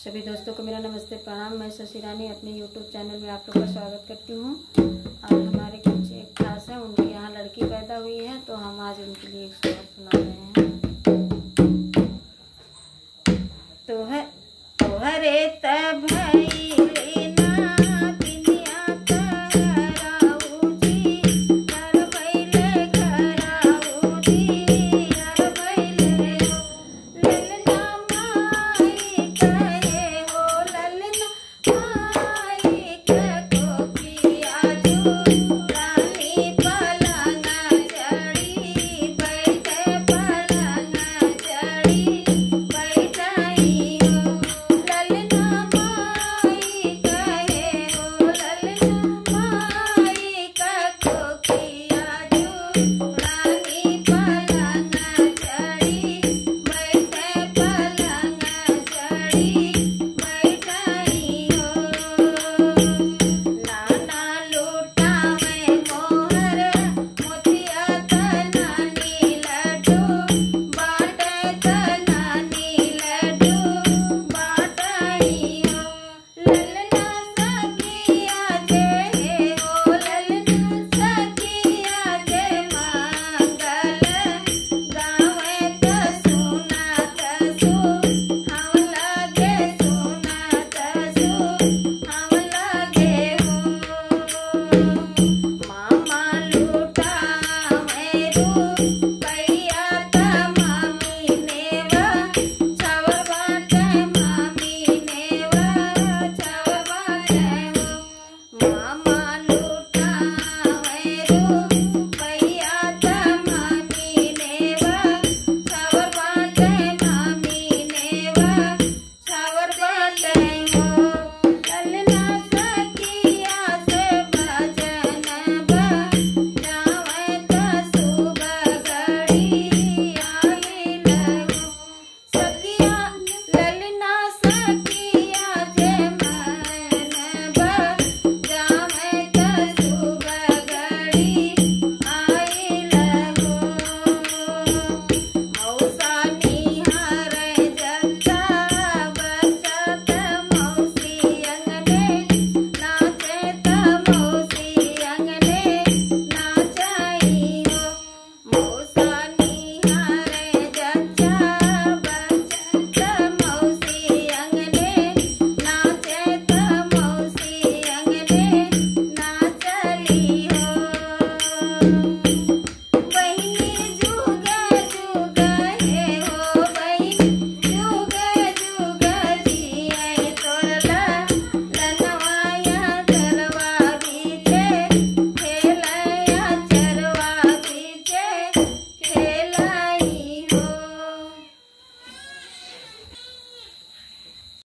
सभी दोस्तों को मेरा नमस्ते प्रणाम। मैं शशि रानी अपने यूट्यूब चैनल में आप लोग का स्वागत करती हूँ। और हमारे कुछ एक खास है, उनके यहाँ लड़की पैदा हुई है, तो हम आज उनके लिए एक सोहर सुना रहे हैं। तो हरे तब